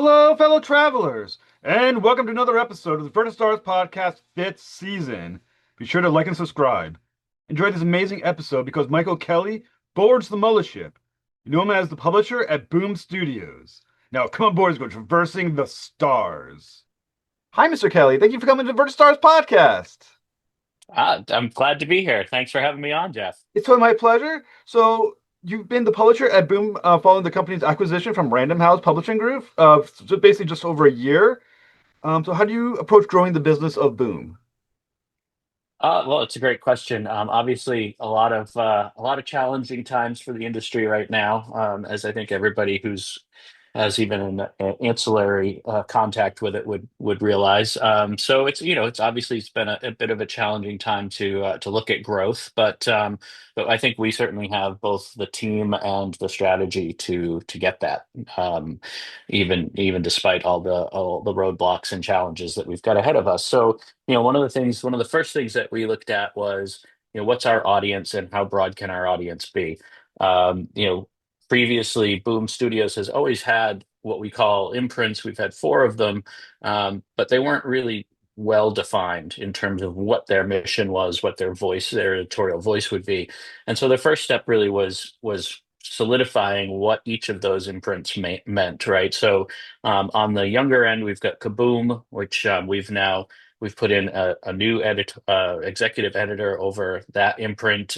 Hello, fellow travelers, and welcome to another episode of the Vertical Stars Podcast 5th season. Be sure to like and subscribe. Enjoy this amazing episode because Michael Kelly boards the mothership. You know him as the publisher at Boom Studios. Now, come on board, we're traversing the stars. Hi, Mr. Kelly. Thank you for coming to the Vertical Stars Podcast. I'm glad to be here. Thanks for having me on, Jeff. It's totally my pleasure. So, you've been the publisher at Boom following the company's acquisition from Random House Publishing Group, so basically just over a year. So how do you approach growing the business of Boom? Well, it's a great question. Obviously, a lot of challenging times for the industry right now, as I think everybody who's has even an ancillary contact with it would realize. So it's obviously it's been a bit of a challenging time to look at growth, but I think we certainly have both the team and the strategy to get that, um, even despite all the roadblocks and challenges that we've got ahead of us. So one of the first things that we looked at was, what's our audience and how broad can our audience be? Previously, Boom Studios has always had what we call imprints. We've had four of them, but they weren't really well defined in terms of what their mission was, what their editorial voice would be. And so the first step really was solidifying what each of those imprints meant, right? So on the younger end, we've got Kaboom, which we've put in a new executive editor over that imprint,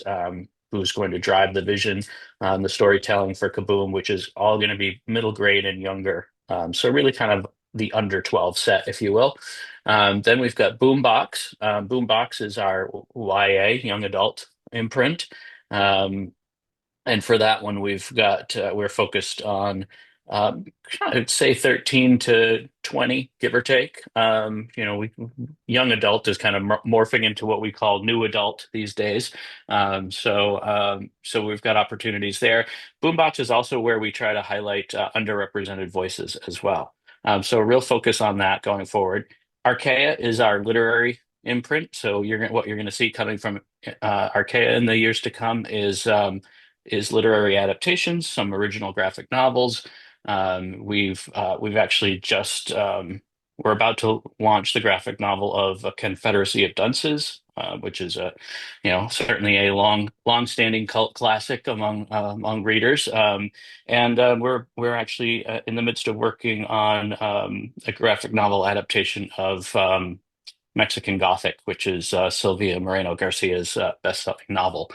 who's going to drive the vision, the storytelling for Kaboom, which is all going to be middle grade and younger. So really kind of the under 12 set, if you will. Then we've got Boombox. Boombox is our YA, young adult imprint. Um, and for that one, we're focused on, I'd say 13 to 20, give or take. Young adult is kind of morphing into what we call new adult these days. So we've got opportunities there. Boombox is also where we try to highlight underrepresented voices as well. So a real focus on that going forward. Archaea is our literary imprint. So what you're going to see coming from Archaea in the years to come is literary adaptations, some original graphic novels. We've actually just we're about to launch the graphic novel of A Confederacy of Dunces, which is certainly a long-standing cult classic among readers. And we're actually in the midst of working on a graphic novel adaptation of Mexican Gothic, which is Sylvia Moreno Garcia's best-selling novel.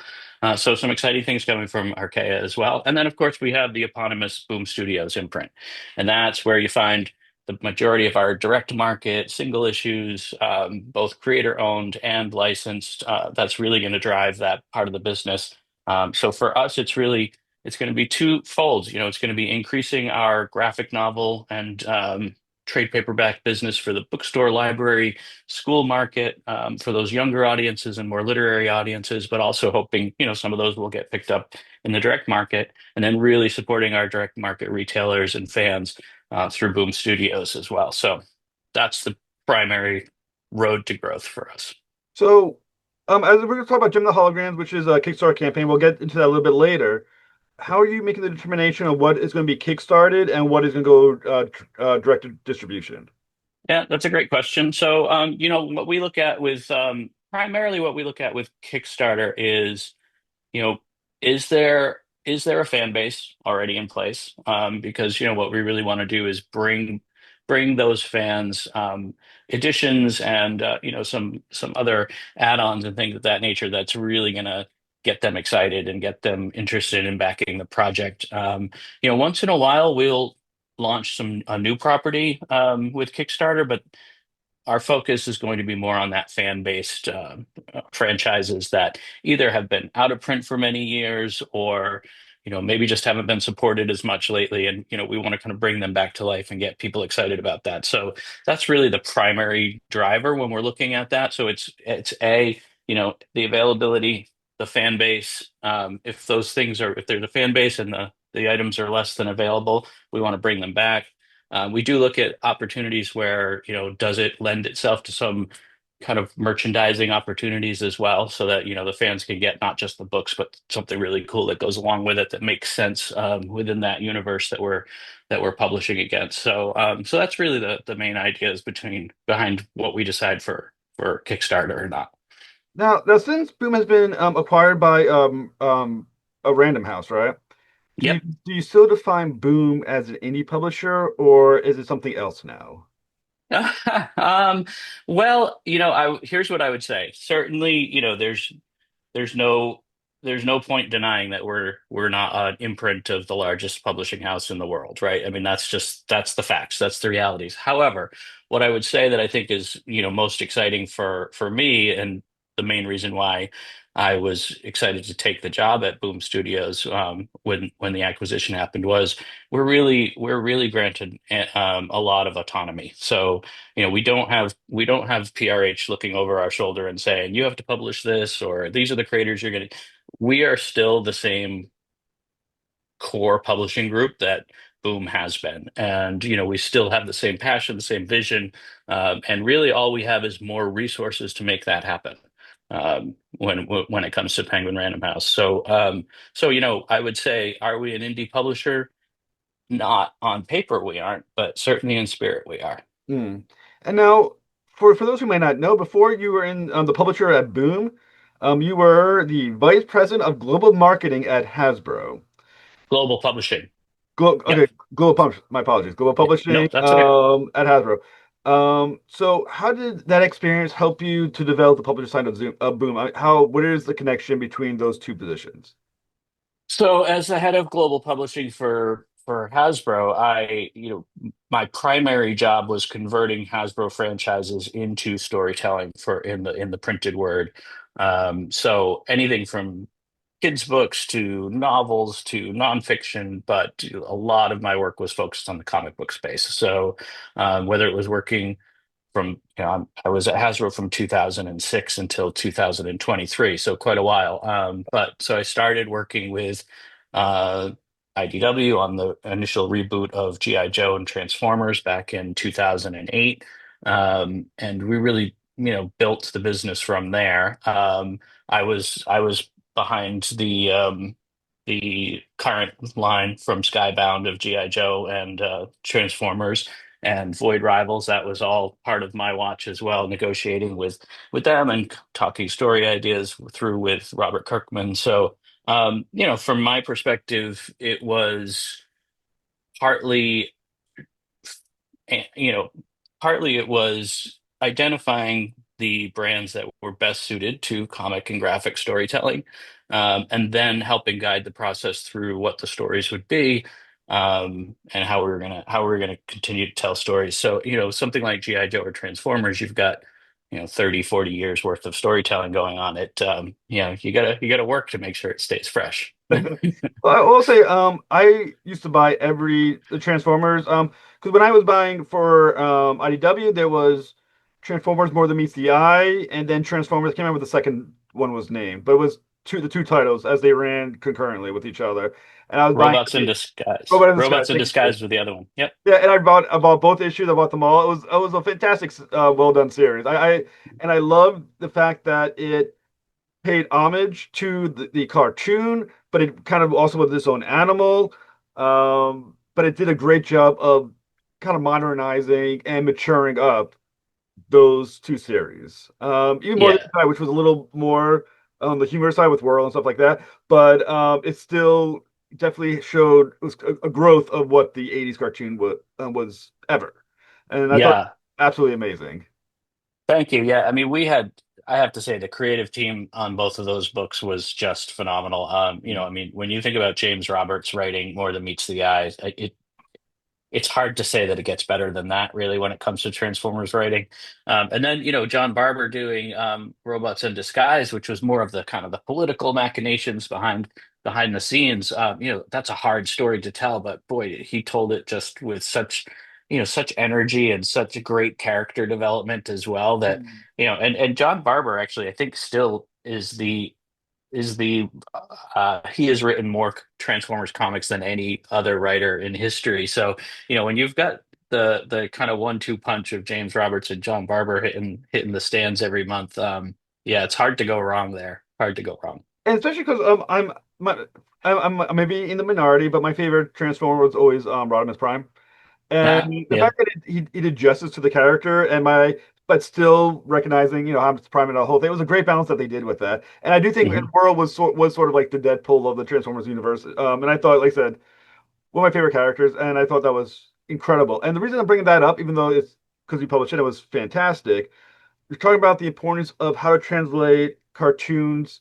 So some exciting things coming from Archaea as well. And then, of course, we have the eponymous Boom Studios imprint. And that's where you find the majority of our direct market single issues, both creator owned and licensed. That's really going to drive that part of the business. So for us, it's going to be two folds. It's going to be increasing our graphic novel and trade paperback business for the bookstore, library, school market, for those younger audiences and more literary audiences, but also hoping, some of those will get picked up in the direct market, and then really supporting our direct market retailers and fans through Boom Studios as well. So that's the primary road to growth for us. So, as we're going to talk about Gem the Holograms, which is a Kickstarter campaign, we'll get into that a little bit later. How are you making the determination of what is going to be kickstarted and what is going to go direct to distribution? Yeah, that's a great question. So, what we look at with primarily what we look at with Kickstarter is, you know, is there a fan base already in place? Because what we really want to do is bring those fans additions and some other add-ons and things of that nature that's really going to get them excited and get them interested in backing the project. Once in a while we'll launch a new property with Kickstarter, but our focus is going to be more on that fan-based franchises that either have been out of print for many years or maybe just haven't been supported as much lately, and we want to kind of bring them back to life and get people excited about that. So that's really the primary driver when we're looking at that. So it's the availability, the fan base. If there's a fan base and the items are less than available, we want to bring them back. We do look at opportunities where, does it lend itself to some kind of merchandising opportunities as well, so that the fans can get not just the books, but something really cool that goes along with it that makes sense within that universe that we're publishing against. So that's really the main ideas behind what we decide for Kickstarter or not. Now since Boom has been acquired by a Random House, right? Do you Yep. do you still define Boom as an indie publisher, or is it something else now? um, well, here's what I would say. Certainly, there's no there's no point denying that we're not an imprint of the largest publishing house in the world, right? I mean, that's the facts, that's the realities. However, what I would say that I think is, most exciting for me, and the main reason why I was excited to take the job at Boom Studios when the acquisition happened, was we're really granted a lot of autonomy. So we don't have PRH looking over our shoulder and saying you have to publish this, or these are the creators you're going to. We are still the same core publishing group that Boom has been, and we still have the same passion, the same vision, and really all we have is more resources to make that happen. When it comes to Penguin Random House, so I would say, are we an indie publisher? Not on paper, we aren't, but certainly in spirit, we are. Hmm. And now, for those who may not know, before you were in the publisher at Boom, you were the vice president of global marketing at Hasbro. Global publishing. Yep. Okay, global publishing. My apologies. Global Yeah. publishing Nope, that's okay. at Hasbro. So how did that experience help you to develop the publisher side of Boom? What is the connection between those two positions? So, as the head of global publishing for Hasbro, my primary job was converting Hasbro franchises into storytelling for in the printed word. So anything from kids' books to novels to nonfiction, but a lot of my work was focused on the comic book space. So, whether it was working I was at Hasbro from 2006 until 2023, so quite a while. But so I started working with uh, IDW on the initial reboot of GI Joe and Transformers back in 2008, and we really built the business from there. I was behind the current line from Skybound of GI Joe and Transformers and Void Rivals. That was all part of my watch as well, negotiating with them and talking story ideas through with Robert Kirkman. So, from my perspective, it was partly, you know, partly it was identifying the brands that were best suited to comic and graphic storytelling, and then helping guide the process through what the stories would be, and how we were gonna continue to tell stories. So, something like GI Joe or Transformers, you've got 30, 40 years worth of storytelling going on. You gotta work to make sure it stays fresh. Well, I will say, I used to buy the Transformers, because when I was buying for IDW, there was Transformers More Than Meets the Eye, and then Transformers. I can't remember what the second one was named, but it was the two titles as they ran concurrently with each other. And I was buying Robots in Disguise. Robot in the Sky. Robots in Thank you, sir. Disguise was the other one. Yep. Yeah, and I bought both issues. I bought them all. It was a fantastic, well done series. I love the fact that it paid homage to the cartoon, but it kind of also was its own animal. But it did a great job of kind of modernizing and maturing up those two series. Even more than Yeah. that, which was a little more on the humor side with Whirl and stuff like that. But it still definitely showed it was a growth of what the '80s cartoon was ever, and I thought Yeah. absolutely amazing. Thank you. Yeah. I mean, I have to say, the creative team on both of those books was just phenomenal. I mean, when you think about James Roberts writing More Than Meets the Eye, it's hard to say that it gets better than that, really, when it comes to Transformers writing. And then, John Barber doing Robots in Disguise, which was more of the kind of the political machinations behind the scenes. That's a hard story to tell, but boy, he told it just with such energy and such great character development as well. That Mm. and John Barber actually, I think, still is the he has written more Transformers comics than any other writer in history. So, when you've got the kind of 1-2 punch of James Roberts and John Barber hitting the stands every month. Yeah, it's hard to go wrong there. Hard to go wrong. And especially because my, I'm maybe in the minority, but my favorite Transformer was always Rodimus Prime. Ah, And the yeah. fact that he did justice to the character but still recognizing, Optimus Prime and the whole thing, it was a great balance that they did with that. And I do think Hmm. World was sort of like the Deadpool of the Transformers universe. And I thought, like I said, one of my favorite characters, and I thought that was incredible. And the reason I'm bringing that up, even though it's because we published it, it was fantastic. You're talking about the importance of how to translate cartoons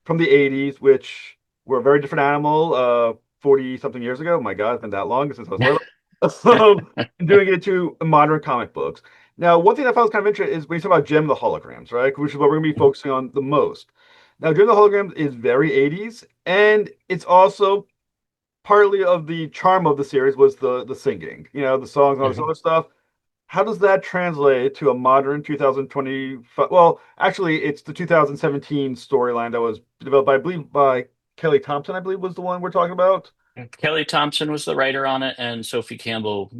from the 80s, which were a very different animal 40 something years ago. My God, it's been that long since I was little. And doing it to modern comic books. Now, one thing I found was kind of interesting is when you talk about Gem the Holograms, right? Which is what we're going to be focusing on the most. Now, Gem the Holograms is very 80s, and it's also partly of the charm of the series was the singing, the songs and all this Hmm. other stuff. How does that translate to a modern 2025? Well, actually, it's the 2017 storyline that was developed by, I believe, by Kelly Thompson, I believe was the one we're talking about. Kelly Thompson was the writer on it, and Sophie Campbell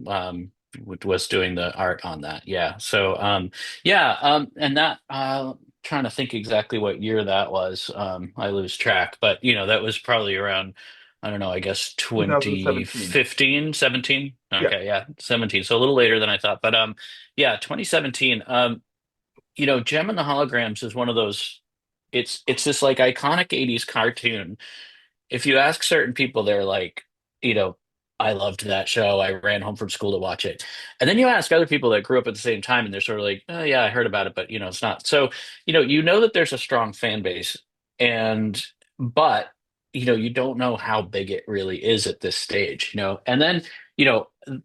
was doing the art on that. Yeah. So yeah, and that trying to think exactly what year that was. I lose track, but that was probably around, I don't know, I guess 2017. 2015, 17. Yeah. Okay, yeah, 17. So a little later than I thought. But yeah, 2017. Gem and the Holograms is one of those. It's this like iconic 80s cartoon. If you ask certain people, they're like, you know, I loved that show. I ran home from school to watch it. And then you ask other people that grew up at the same time, and they're sort of like, oh, yeah, I heard about it, but it's not. So, you know that there's a strong fan base, and but you don't know how big it really is at this stage. And then,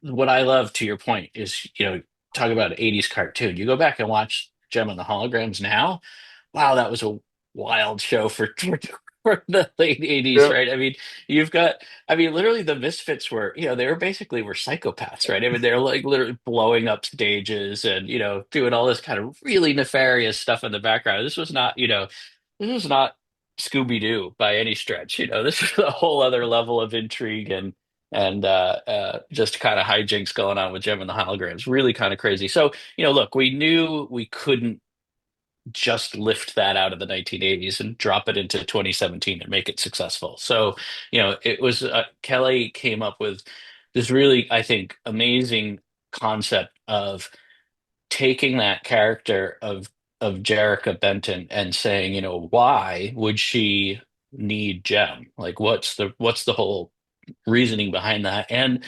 what I love to your point is, talk about an 80s cartoon. You go back and watch Gem and the Holograms now. Wow, that was a wild show for the late 80s, Yeah. right? I mean, you've got, I mean, literally the Misfits were, they were basically were psychopaths, right? I mean, they're like literally blowing up stages and, doing all this kind of really nefarious stuff in the background. This was not Scooby-Doo by any stretch. This is a whole other level of intrigue and just kind of hijinks going on with Gem and the Holograms. Really kind of crazy. So, look, we knew we couldn't just lift that out of the 1980s and drop it into 2017 and make it successful. So, it was Kelly came up with this really, I think, amazing concept of taking that character of Jerrica Benton and saying, why would she need Jem? Like, what's the whole reasoning behind that, and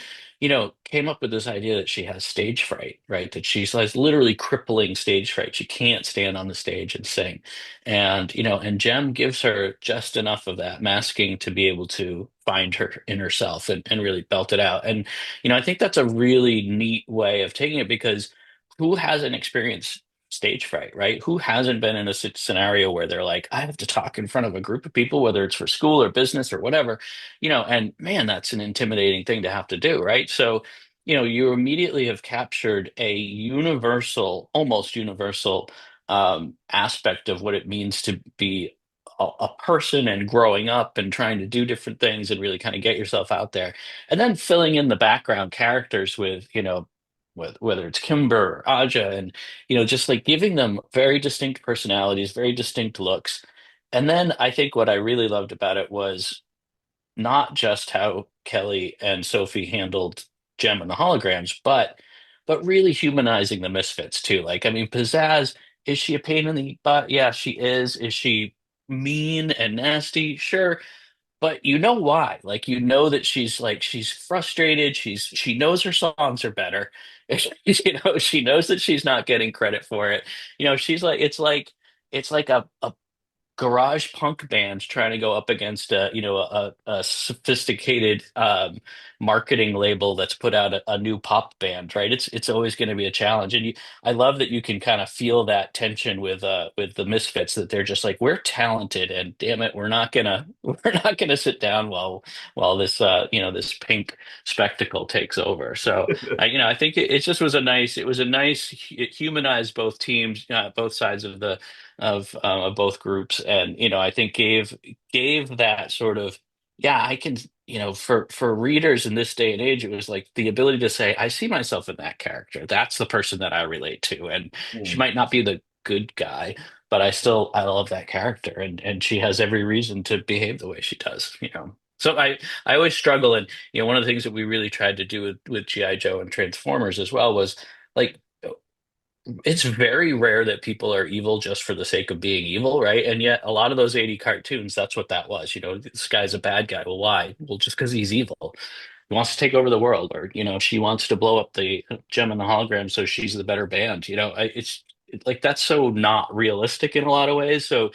came up with this idea that she has stage fright, right? That she's like literally crippling stage fright. She can't stand on the stage and sing, and Jem gives her just enough of that masking to be able to find her in herself and really belt it out. And I think that's a really neat way of taking it, because who hasn't experienced stage fright, right? Who hasn't been in a scenario where they're like, I have to talk in front of a group of people, whether it's for school or business or whatever, and man, that's an intimidating thing to have to do, right? So, you immediately have captured a universal, almost universal aspect of what it means to be a person and growing up and trying to do different things and really kind of get yourself out there. And then filling in the background characters with, with whether it's Kimber or Aja, and, just like giving them very distinct personalities, very distinct looks. And then I think what I really loved about it was not just how Kelly and Sophie handled Gem and the Holograms, but really humanizing the Misfits too. Like, I mean, Pizzazz, is she a pain in the butt? Yeah, she is. Is she mean and nasty? Sure. But you know why? Like, that she's frustrated. She knows her songs are better. She knows that she's not getting credit for it. She's like, it's like a garage punk bands trying to go up against a sophisticated marketing label that's put out a new pop band, right? It's always going to be a challenge, and I love that you can kind of feel that tension with the Misfits, that they're just like, we're talented, and damn it, we're not gonna sit down while this pink spectacle takes over. So I think it just was a nice, it humanized both teams, both sides of both groups, and I think gave that sort of, yeah, I can, for readers in this day and age, it was like the ability to say, I see myself in that character. That's the person that I relate to. And she Mm. might not be the good guy, but I love that character, and she has every reason to behave the way she does. So I always struggle, and one of the things that we really tried to do with G.I. Joe and Transformers as well was like it's very rare that people are evil just for the sake of being evil, right? And yet, a lot of those 80 cartoons, that's what that was. This guy's a bad guy. Well, why? Well, just because he's evil. He wants to take over the world, or, she wants to blow up the gem and the hologram so she's the better band. Like that's so not realistic in a lot of ways. So,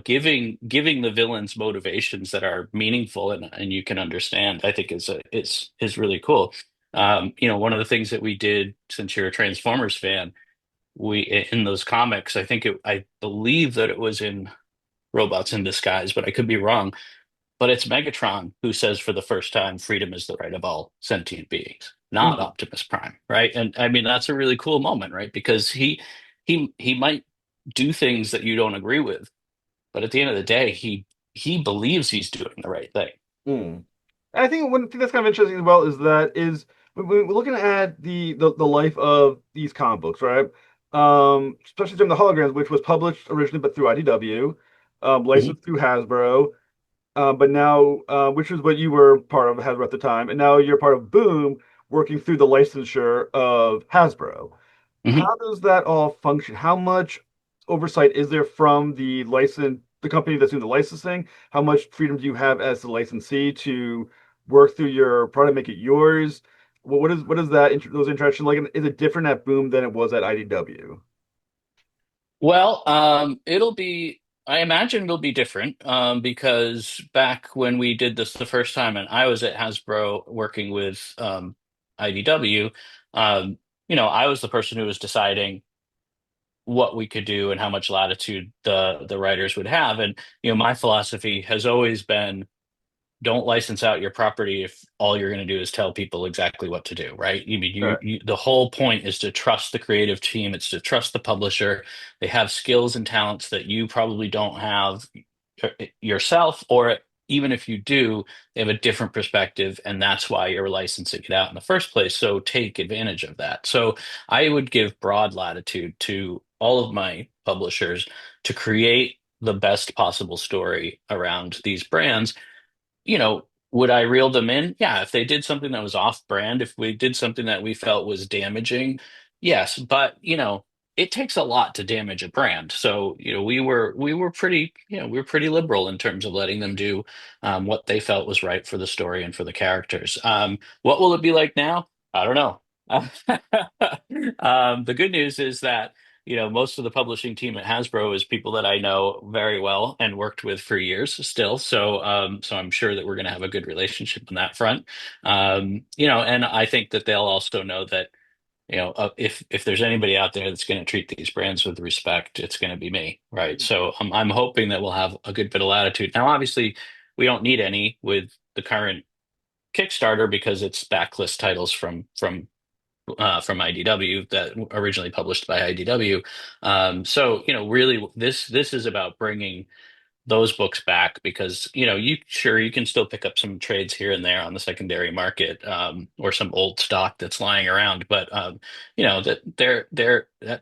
giving the villains motivations that are meaningful and you can understand, I think is really cool. One of the things that we did, since you're a Transformers fan, we in those comics, I believe that it was in Robots in Disguise, but I could be wrong. But it's Megatron who says for the first time, freedom is the right of all sentient beings, not Mm. Optimus Prime, right? And I mean that's a really cool moment, right? Because he might do things that you don't agree with, but at the end of the day, he believes he's doing the right thing. Mm. I think one thing that's kind of interesting as well is that is when we're looking at the life of these comic books, right? Especially during the Holograms, which was published originally but through IDW, Mhm. licensed through Hasbro, but now which is what you were part of Hasbro at the time, and now you're part of Boom, working through the licensure of Hasbro. Mhm. How does that all function? How much oversight is there from the company that's doing the licensing? How much freedom do you have as the licensee to work through your product, make it yours? What is those interactions like? And is it different at Boom than it was at IDW? Well, I imagine it'll be different, because back when we did this the first time and I was at Hasbro working with IDW, I was the person who was deciding what we could do and how much latitude the writers would have. And, my philosophy has always been don't license out your property if all you're going to do is tell people exactly what to do, right? You mean Right. the whole point is to trust the creative team, it's to trust the publisher. They have skills and talents that you probably don't have yourself, or even if you do, they have a different perspective, and that's why you're licensing it out in the first place. So take advantage of that. So I would give broad latitude to all of my publishers to create the best possible story around these brands. Would I reel them in? Yeah, if they did something that was off brand, if we did something that we felt was damaging, yes. But, it takes a lot to damage a brand. So, we were pretty liberal in terms of letting them do what they felt was right for the story and for the characters. What will it be like now? I don't know. The good news is that most of the publishing team at Hasbro is people that I know very well and worked with for years still. So I'm sure that we're going to have a good relationship on that front. And I think that they'll also know that, if there's anybody out there that's going to treat these brands with respect, it's going to be me, right? So I'm hoping that we'll have a good bit of latitude. Now, obviously, we don't need any with the current Kickstarter because it's backlist titles from IDW that originally published by IDW. So really, this is about bringing those books back because you can still pick up some trades here and there on the secondary market, or some old stock that's lying around, but that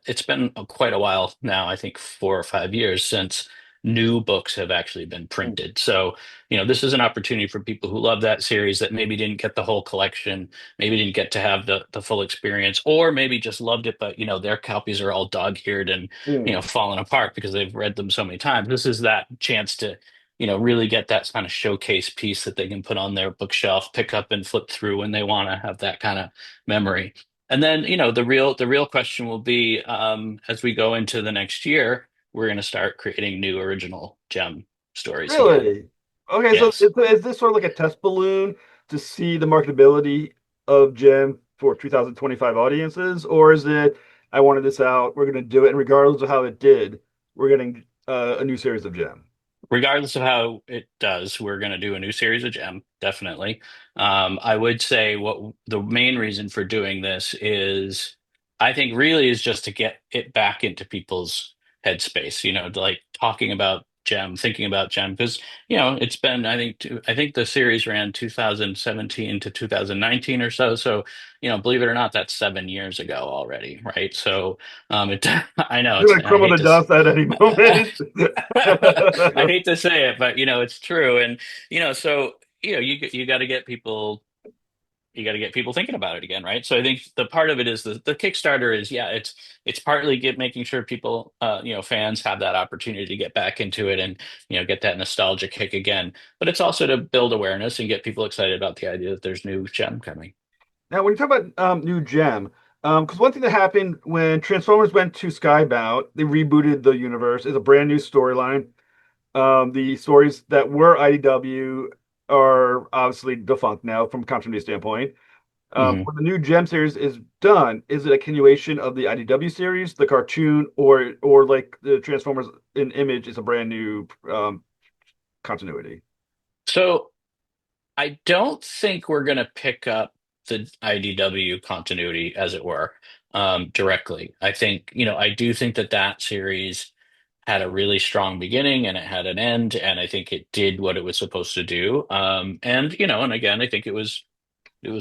it's been quite a while now. I think 4 or 5 years since new books have actually been printed. So this is an opportunity for people who love that series that maybe didn't get the whole collection, maybe didn't get to have the full experience, or maybe just loved it, but their copies are all dog-eared and Mm. fallen apart because they've read them so many times. This is that chance to, really get that kind of showcase piece that they can put on their bookshelf, pick up and flip through when they want to have that kind of memory. And then, the real question will be, as we go into the next year, we're going to start creating new original gem stories again. Really? Okay, so Yes. is this sort of like a test balloon to see the marketability of Gem for 2025 audiences, or is it I wanted this out, we're going to do it, and regardless of how it did, we're getting a new series of Gem? Regardless of how it does, we're going to do a new series of Gem, definitely. I would say what the main reason for doing this is, I think, really is just to get it back into people's headspace. Like talking about Gem, thinking about Gem, because it's been I think the series ran 2017 to 2019 or so. So believe it or not, that's 7 years ago already, right? So it I know You're it's gonna I crumble hate the to dust at any moment. I hate to say it, but it's true, and so you got to get people thinking about it again, right? So I think the part of it is the Kickstarter is, yeah, it's partly making sure people, fans have that opportunity to get back into it and get that nostalgia kick again. But it's also to build awareness and get people excited about the idea that there's new gem coming. Now, when you talk about new gem, because one thing that happened when Transformers went to Skybound, they rebooted the universe. It's a brand new storyline. The stories that were IDW are obviously defunct now from a continuity standpoint. Mhm. When the new Gem series is done, is it a continuation of the IDW series, the cartoon, or like the Transformers in Image is a brand new continuity? So I don't think we're going to pick up the IDW continuity, as it were, directly. I think, I do think that series had a really strong beginning and it had an end, and I think it did what it was supposed to do. And again, I think it was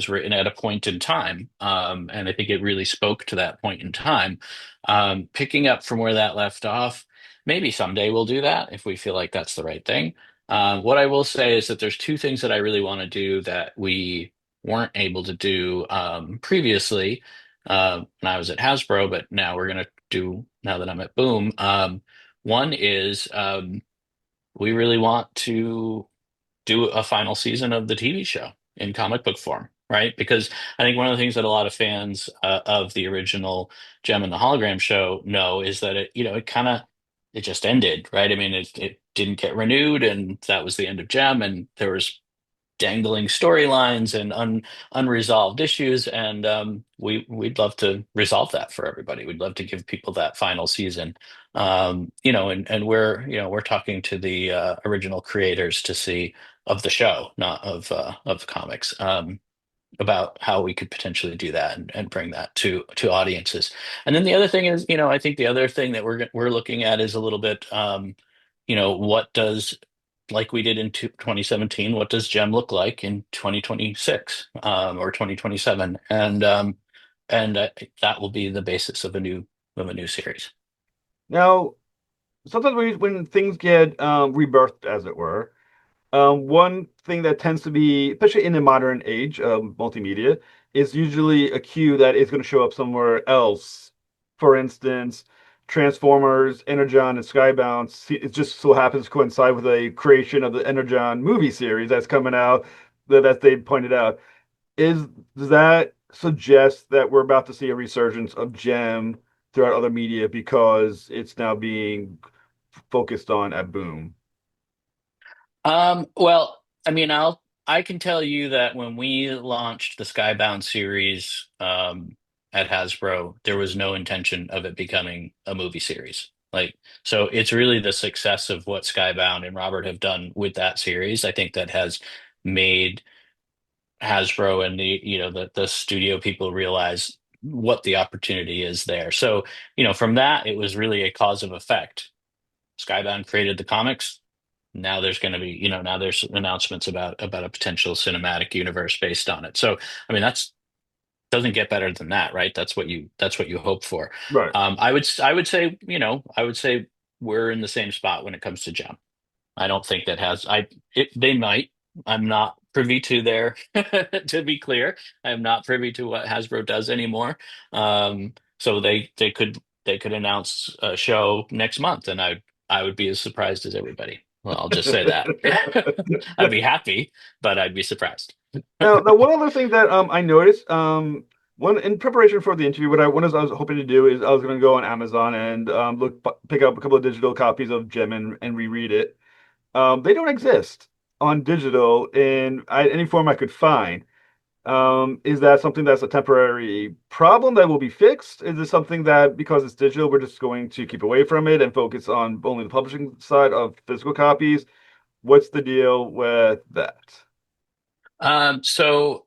written at a point in time, and I think it really spoke to that point in time. Picking up from where that left off, maybe someday we'll do that if we feel like that's the right thing. What I will say is that there's two things that I really want to do that we weren't able to do previously when I was at Hasbro, but now we're going to do now that I'm at Boom. One is we really want to do a final season of the TV show in comic book form, right? Because I think one of the things that a lot of fans of the original Gem and the Hologram show know is that it just ended, right? I mean, it didn't get renewed, and that was the end of Gem, and there was dangling storylines and unresolved issues, and we'd love to resolve that for everybody. We'd love to give people that final season, and we're talking to the original creators to see of the show, not of comics, about how we could potentially do that and bring that to audiences. And then the other thing is, I think the other thing that we're looking at is a little bit, what does, like we did in 2017, what does Gem look like in 2026 or 2027? And that will be the basis of a new series. Now, sometimes when things get rebirthed, as it were, one thing that tends to be, especially in the modern age of multimedia, is usually a cue that is going to show up somewhere else. For instance, Transformers, Energon, and Skybound. It just so happens to coincide with a creation of the Energon movie series that's coming out that they pointed out. Does that suggest that we're about to see a resurgence of Gem throughout other media because it's now being focused on at Boom? Well, I mean, I can tell you that when we launched the Skybound series at Hasbro, there was no intention of it becoming a movie series. So it's really the success of what Skybound and Robert have done with that series, I think, that has made Hasbro and the studio people realize what the opportunity is there. So, from that, it was really a cause of effect. Skybound created the comics. Now there's going to be, now there's announcements about a potential cinematic universe based on it. So, I mean, that's doesn't get better than that, right? That's what you hope for. Right. I would say, we're in the same spot when it comes to Gem. I don't think that has they might. I'm not privy to their to be clear. I'm not privy to what Hasbro does anymore. So they could announce a show next month, and I would be as surprised as everybody. Well, I'll just say that. I'd be happy, but I'd be surprised. Now, one other thing that I noticed, one in preparation for the interview, what I was hoping to do is I was going to go on Amazon and pick up a couple of digital copies of Gem and reread it. They don't exist on digital in any form I could find. Is that something that's a temporary problem that will be fixed? Is this something that because it's digital, we're just going to keep away from it and focus on only the publishing side of physical copies? What's the deal with that? So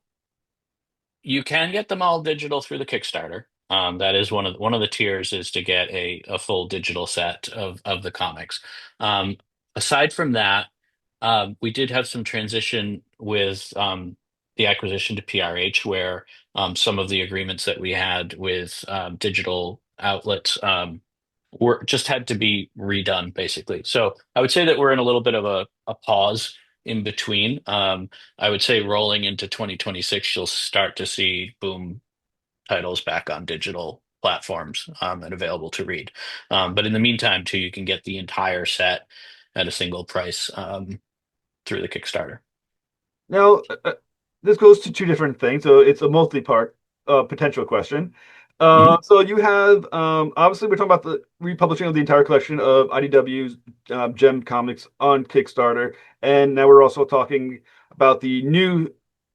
you can get them all digital through the Kickstarter. That is one of the tiers is to get a full digital set of the comics. Um, Aside from that, we did have some transition with the acquisition to PRH, where some of the agreements that we had with digital outlets were just had to be redone, basically. So I would say that we're in a little bit of a pause in between. I would say rolling into 2026, you'll start to see Boom titles back on digital platforms and available to read. But in the meantime, too, you can get the entire set at a single price through the Kickstarter. Now, this goes to two different things, so it's a multi-part potential question. Mhm. So you have obviously we're talking about the republishing of the entire collection of IDW's Gem comics on Kickstarter, and now we're also talking about the new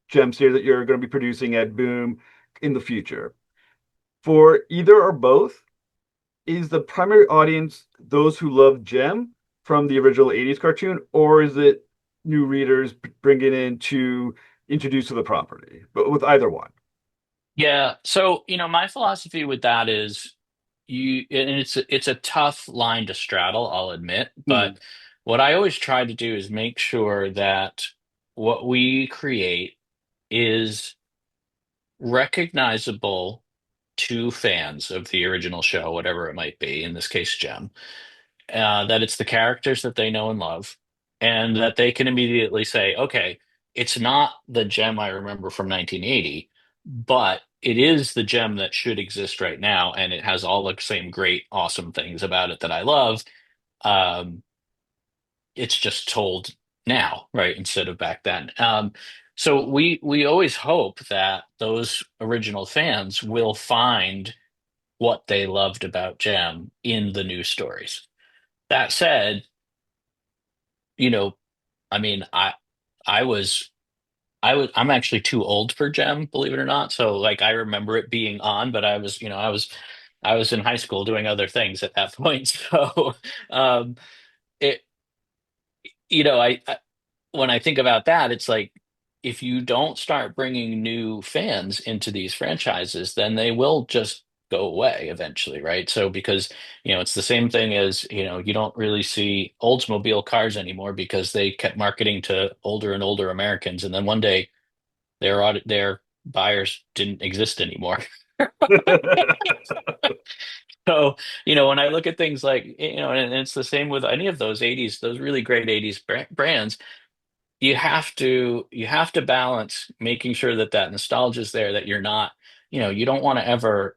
Gem series that you're going to be producing at Boom in the future. For either or both, is the primary audience those who love Gem from the original 80s cartoon, or is it new readers bringing in to introduce to the property? But with either one. Yeah, so my philosophy with that is and it's a tough line to straddle, I'll admit, Hmm. but what I always try to do is make sure that what we create is recognizable to fans of the original show, whatever it might be, in this case, Gem, that it's the characters that they know and love, and that they can immediately say, okay, it's not the Gem I remember from 1980, but it is the Gem that should exist right now, and it has all the same great, awesome things about it that I love. Um, it's just told now, right, instead of back then. So we always hope that those original fans will find what they loved about Gem in the new stories. That said, you know, I mean, I was I'm actually too old for Gem, believe it or not. So like I remember it being on, but I was in high school doing other things at that point. So um it I when I think about that, it's like if you don't start bringing new fans into these franchises, then they will just go away eventually, right? So because, it's the same thing as, you don't really see Oldsmobile cars anymore because they kept marketing to older and older Americans, and then one day their buyers didn't exist anymore. So, when I look at things like, and it's the same with any of those 80s, those really great 80s brands, you have to balance making sure that that nostalgia is there, that you're not, you don't want to ever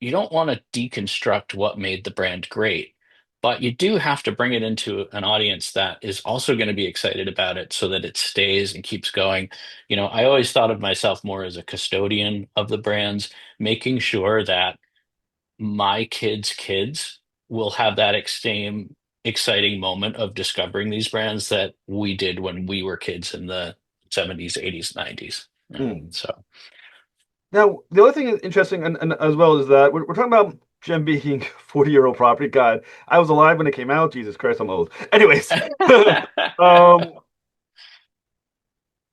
you don't want to deconstruct what made the brand great, but you do have to bring it into an audience that is also going to be excited about it so that it stays and keeps going. I always thought of myself more as a custodian of the brands, making sure that my kids' will have that same exciting moment of discovering these brands that we did when we were kids in the 70s, 80s, 90s. Hmm. So Now, the other thing is interesting, and as well is that we're talking about Gem being 40-year-old property. God, I was alive when it came out. Jesus Christ, I'm old. Anyways, um,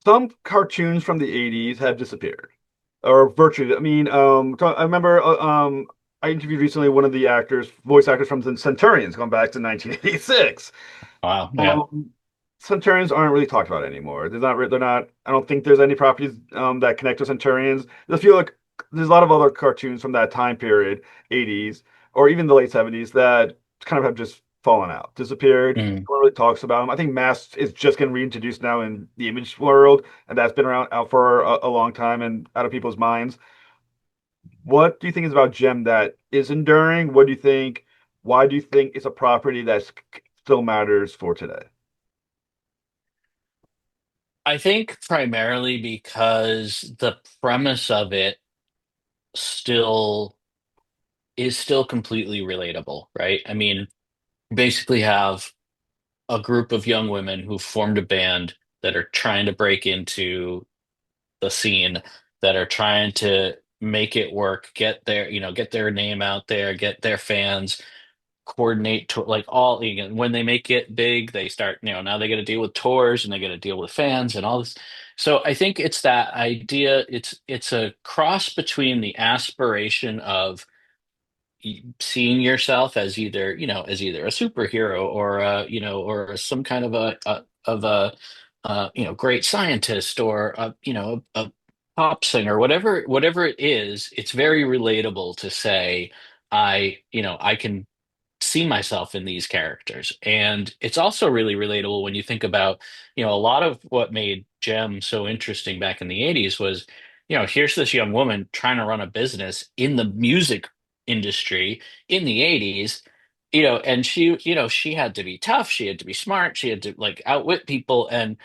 some cartoons from the 80s have disappeared, or virtually. I mean, I remember I interviewed recently one of the voice actors from the Centurions, going back to 1986. wow, yeah. Um, Centurions aren't really talked about anymore. They're not. I don't think there's any properties that connect to Centurions. I feel like there's a lot of other cartoons from that time period, 80s or even the late 70s, that kind of have just fallen out, disappeared. Mm. No one really talks about them. I think Mask is just getting reintroduced now in the Image world, and that's been around out for a long time and out of people's minds. What do you think is about Gem that is enduring? What do you think? Why do you think it's a property that still matters for today? I think primarily because the premise of it still still completely relatable, right? I mean, basically have a group of young women who formed a band that are trying to break into the scene, that are trying to make it work, get their name out there, get their fans, coordinate to like all when they make it big, they start, now they got to deal with tours and they got to deal with fans and all this. So I think it's that idea, it's a cross between the aspiration of seeing yourself as either a superhero or some kind of a great scientist or a pop singer, whatever it is. It's very relatable to say I can see myself in these characters. And it's also really relatable when you think about, a lot of what made Gem so interesting back in the 80s was, here's this young woman trying to run a business in the music industry in the 80s. And she had to be tough, she had to be smart, she had to like outwit people. And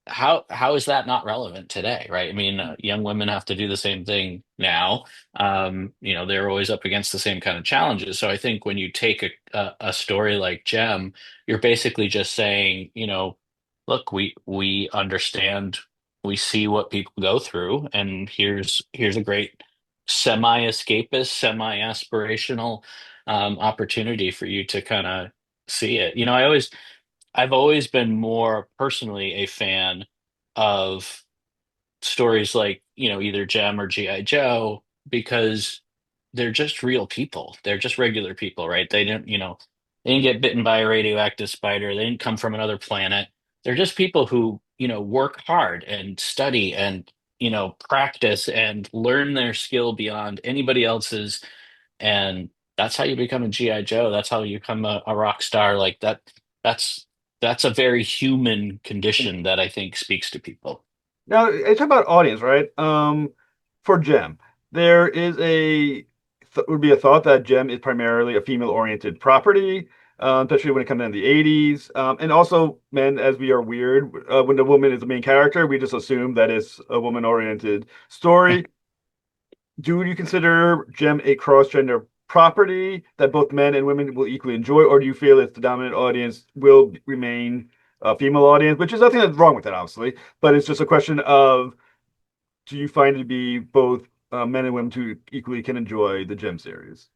how is that not relevant today, right? I mean, young women have to do the same thing now. They're always up against the same kind of challenges. So I think when you take a story like Gem, you're basically just saying, look, we understand, we see what people go through, and here's a great semi-escapist, semi-aspirational opportunity for you to kind of see it. I've always been more personally a fan of stories like, either Gem or G.I. Joe, because they're just real people. They're just regular people, right? They didn't get bitten by a radioactive spider. They didn't come from another planet. They're just people who, work hard and study and, practice and learn their skill beyond anybody else's. And that's how you become a G.I. Joe. That's how you become a rock star. Like that, that's, that's a very human condition that I think speaks to people. Now, it's about audience, right? For Gem, there is would be a thought that Gem is primarily a female-oriented property, especially when it comes in the 80s. And also, men, as we are weird, when the woman is the main character, we just assume that it's a woman-oriented story. Do you consider Gem a cross-gender property that both men and women will equally enjoy, or do you feel it's the dominant audience will remain a female audience, which is nothing that's wrong with that, obviously, but it's just a question of do you find it to be both men and women who equally can enjoy the Gem series?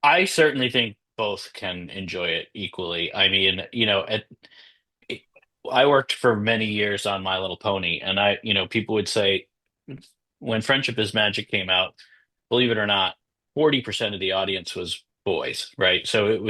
I certainly think both can enjoy it equally. I mean, it, I worked for many years on My Little Pony, and people would say when Friendship is Magic came out, believe it or not, 40% of the audience was boys, right? So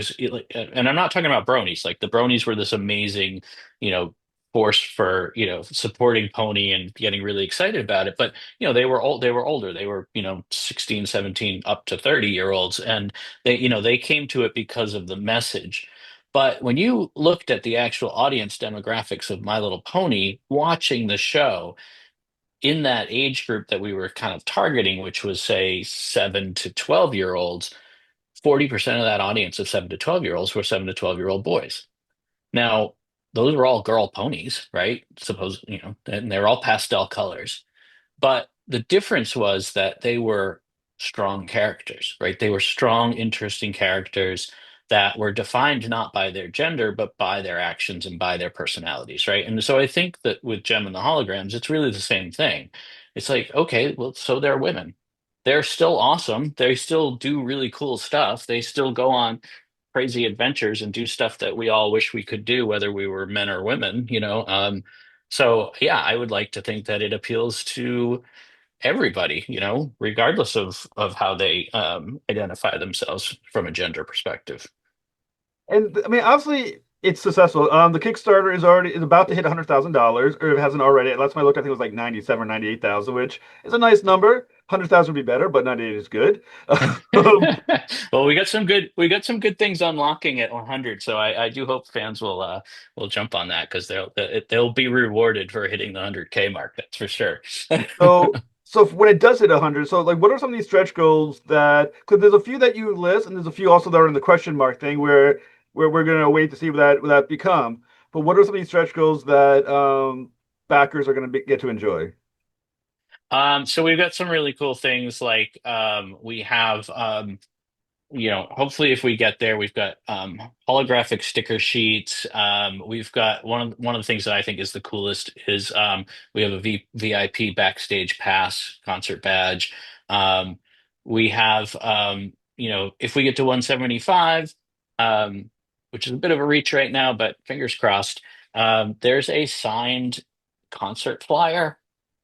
and I'm not talking about bronies. Like the bronies were this amazing, you know, force for, supporting Pony and getting really excited about it. But, they were older. They were, 16, 17, up to 30-year-olds. And they came to it because of the message. But when you looked at the actual audience demographics of My Little Pony, watching the show, in that age group that we were kind of targeting, which was say 7 to 12-year-olds, 40% of that audience of 7 to 12-year-olds were 7 to 12-year-old boys. Now, those were all girl ponies, right? Suppose, and they're all pastel colors. But the difference was that they were strong characters, right? They were strong, interesting characters that were defined not by their gender, but by their actions and by their personalities, right? And so I think that with Gem and the Holograms, it's really the same thing. It's like, okay, well, so they're women. They're still awesome. They still do really cool stuff. They still go on crazy adventures and do stuff that we all wish we could do, whether we were men or women. So yeah, I would like to think that it appeals to everybody, regardless of how they identify themselves from a gender perspective. And I mean, obviously, it's successful. The Kickstarter is about to hit $100,000, or if it hasn't already. Last time I looked, I think it was like 97 or 98,000, which is a nice number. 100,000 would be better, but 98 is good. Well, we got some good things unlocking at 100, so I do hope fans will jump on that because they'll be rewarded for hitting the 100K mark. That's for sure. So when it does hit 100, so like, what are some of these stretch goals that? Because there's a few that you list, and there's a few also that are in the question mark thing where we're gonna wait to see what that become. But what are some of these stretch goals that backers are get to enjoy? So we've got some really cool things like we have hopefully if we get there, we've got holographic sticker sheets. We've got one of the things that I think is the coolest is we have a VIP backstage pass concert badge. Um, we have if we get to 175, um, which is a bit of a reach right now, but fingers crossed. There's a signed concert flyer,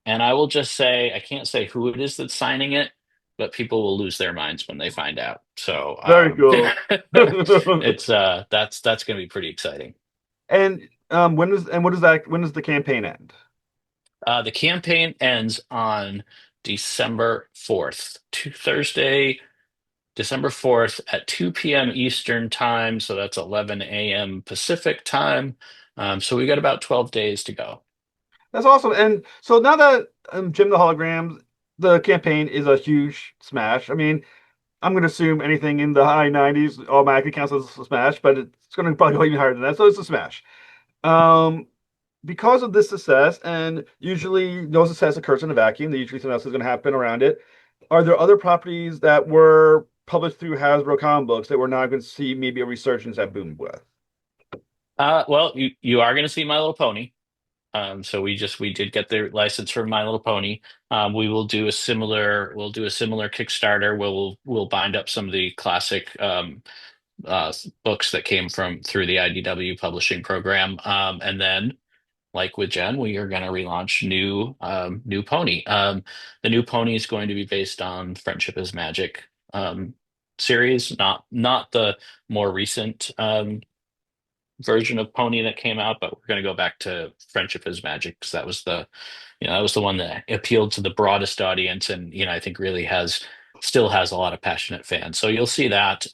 and I will just say I can't say who it is that's signing it, but people will lose their minds when they find out. So Very cool. it's that's going to be pretty exciting. And when does the campaign end? The campaign ends on December 4th, Thursday, December 4th at 2 p.m. Eastern time. So that's 11 a.m. Pacific time. So we got about 12 days to go. That's awesome. And so now that Jim the Holograms, the campaign is a huge smash. I mean, I'm going to assume anything in the high 90s automatically counts as a smash, but it's going to probably go even higher than that. So it's a smash. Um, because of this success, and usually no success occurs in a vacuum, usually something else is going to happen around it. Are there other properties that were published through Hasbro comic books that we're now going to see maybe a resurgence at Boom with? Well, you are going to see My Little Pony. So we did get the license for My Little Pony. We will do a similar Kickstarter. We'll bind up some of the classic books that came from through the IDW publishing program, and then like with Jen, we are going to relaunch new pony. The new pony is going to be based on Friendship is Magic series, not the more recent version of Pony that came out, but we're going to go back to Friendship is Magic because that was that was the one that appealed to the broadest audience, and I think really has still has a lot of passionate fans. So you'll see that.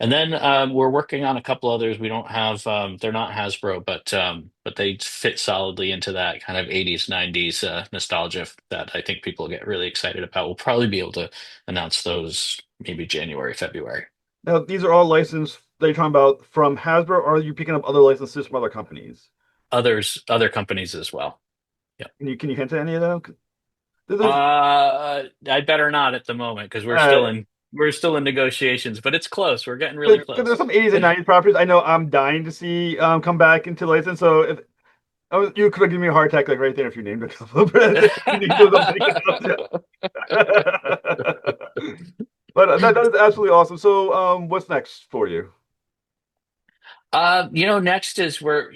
And then we're working on a couple others. We don't have they're not Hasbro, but they fit solidly into that kind of 80s 90s nostalgia that I think people get really excited about. We'll probably be able to announce those maybe January, February. Now, these are all licensed that you're talking about from Hasbro, or are you picking up other licenses from other companies? Other companies as well. Yeah. Can you hint at any of them? I better not at the moment because Uh, we're still in negotiations, but it's close. We're getting really because there's close. some 80s and 90s properties I know I'm dying to see come back into license. So if you could have given me a heart attack like right there if you named a couple, but you named those I'm thinking of, yeah. But that is absolutely awesome. So what's next for you? Next is we're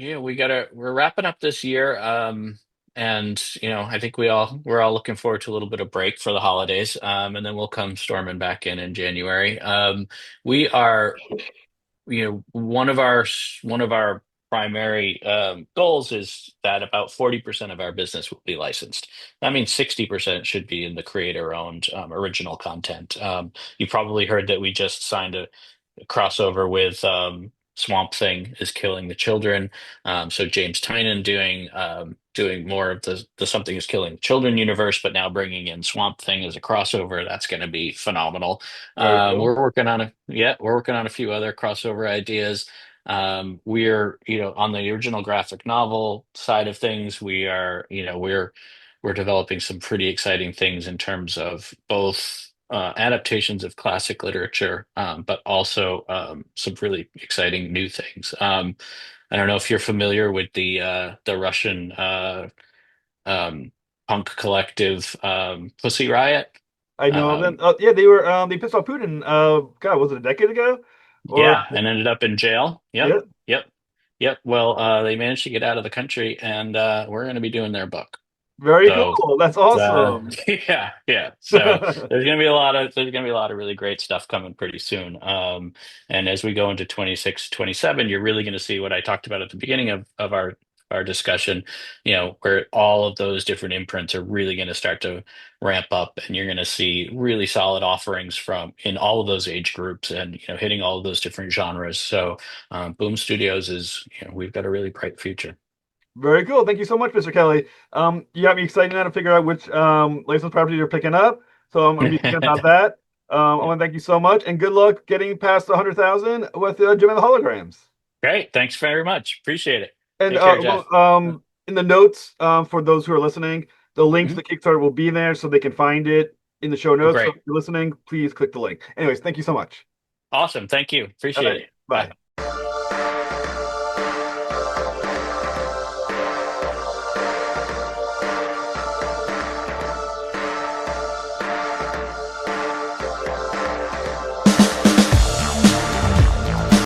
wrapping up this year. And I think we're all looking forward to a little bit of break for the holidays. And then we'll come storming back in January. We are, one of our primary goals is that about 40% of our business will be licensed. That means 60% should be in the creator-owned original content. You probably heard that we just signed a crossover with Swamp Thing is Killing the Children. So James Tynion doing more of the Something is Killing the Children universe, but now bringing in Swamp Thing as a crossover. That's going to be phenomenal. Very cool. We're working on a few other crossover ideas. We're on the original graphic novel side of things. We're developing some pretty exciting things in terms of both adaptations of classic literature, but also some really exciting new things. I don't know if you're familiar with the Russian um, punk collective Pussy Riot. I know of them. Um, Yeah, they pissed off Putin. God, was it a decade ago? Or yeah, and ended up in jail. Yep, yeah, yep, yep. Well, they managed to get out of the country, and we're going to be doing their book. very So cool. That's awesome. yeah. So there's gonna be a lot of really great stuff coming pretty soon. And as we go into 26, 27, you're really gonna see what I talked about at the beginning of our discussion, where all of those different imprints are really gonna start to ramp up, and you're gonna see really solid offerings from in all of those age groups and hitting all of those different genres. So Boom Studios is, we've got a really bright future. Very cool. Thank you so much, Mr. Kelly. You got me excited now to figure out which license property you're picking up. So I'm gonna be thinking about that. I want to thank you so much, and good luck getting past 100,000 with Jim and the Holograms. Great. Thanks very much. Appreciate it. And Take care, Jeff. in the notes for those who are listening, the link to Mhm. the Kickstarter will be there so they can find it in the show Oh, notes. So great. if you're listening, please click the link. Anyways, thank you so much. Awesome. Thank you. All Appreciate right, it. Bye. bye.